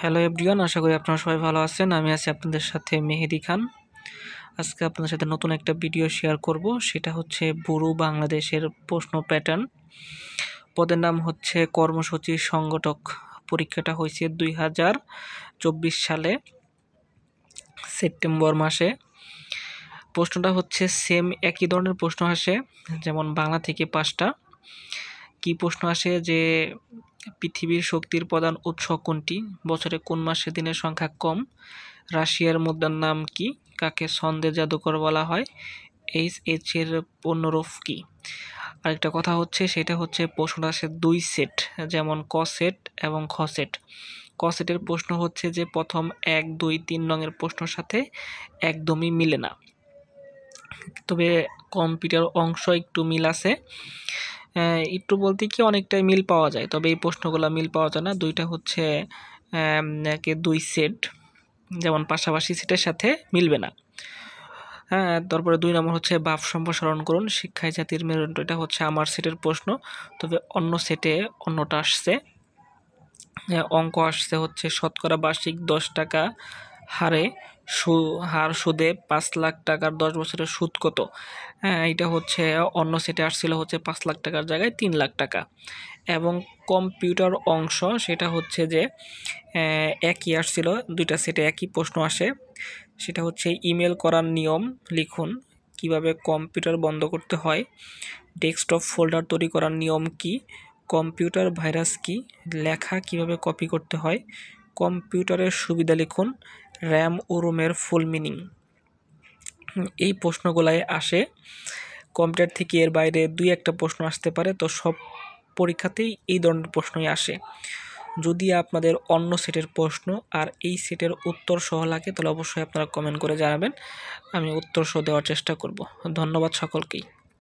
Hello everyone, আশা করি আপনারা সবাই ভালো আছেন। আমি আছি আপনাদের সাথে মেহেদি খান। আজকে আপনাদের সাথে নতুন একটা ভিডিও শেয়ার করব। সেটা হচ্ছে বুরু বাংলাদেশের প্রশ্ন প্যাটার্ন। পদের নাম হচ্ছে কর্মসূচি সংগঠক। পরীক্ষাটা হয়েছে 2024 সালে সেপ্টেম্বর মাসে। প্রশ্নটা হচ্ছে সেম একই ধরনের প্রশ্ন আসে, যেমন বাংলা থেকে 5টা। কি প্রশ্ন আসে যে পৃথিবীর শক্তির প্রধান উৎস কোনটি, বছরে কোন মাসে দিনের সংখ্যা কম, রাশিয়ার মুদ্রার নাম কি, কাকে ছন্দের জাদুকর বলা হয়, এইচ এর পূর্ণরূপ কি। আরেকটা কথা হচ্ছে সেটা হচ্ছে প্রশ্নটা আসে 2 সেট, যেমন ক সেট এবং খ সেট। ক সেটের প্রশ্ন হচ্ছে যে প্রথম 1, 2, 3 নংয়ের প্রশ্নের সাথে একদমই মিলে না, তবে কম্পিউটার অংশ একটু মিল আছে। একটু বলতে কি অনেকটাই মিল পাওয়া যায়, তবে এই প্রশ্নগুলো মিল পাওয়া যায় না। দুইটা হচ্ছে 2 সেট, যেমন পাশাপাশি সেটের সাথে মিলবে না। তারপরে 2 নম্বর হচ্ছে ভাব সম্প্রসারণ করুন, শিক্ষায় জাতির মেরুদণ্ড। এটা হচ্ছে আমার সেটের প্রশ্ন, তবে অন্য সেটে অন্যটা আসছে। অঙ্ক আসছে হচ্ছে শতকরা বার্ষিক 10 টাকা হারে সুদে 5 লাখ টাকার 10 বছরের সুদ কত। এটা হচ্ছে অন্য সেটে আসছিল হচ্ছে 5 লাখ টাকার জায়গায় 3 লাখ টাকা। এবং কম্পিউটার অংশ সেটা হচ্ছে যে একই আসছিল, দুইটা সেটে একই প্রশ্ন আসে। সেটা হচ্ছে ইমেল করার নিয়ম লিখুন, কিভাবে কম্পিউটার বন্ধ করতে হয়, ডেস্কটপ ফোল্ডার তৈরি করার নিয়ম কি, কম্পিউটার ভাইরাস কি, লেখা কিভাবে কপি করতে হয়, কম্পিউটারের সুবিধা লিখুন, র্যাম ও রোমের ফুল মিনিং। এই প্রশ্নগুলাই আসে কম্পিউটার থেকে। এর বাইরে 2-1টা প্রশ্ন আসতে পারে, তো সব পরীক্ষাতেই এই ধরনের প্রশ্নই আসে। যদি আপনাদের অন্য সেটের প্রশ্ন আর এই সেটের উত্তর সহ লাগে তাহলে অবশ্যই আপনারা কমেন্ট করে জানাবেন, আমি উত্তর সহ দেওয়ার চেষ্টা করব। ধন্যবাদ সকলকেই।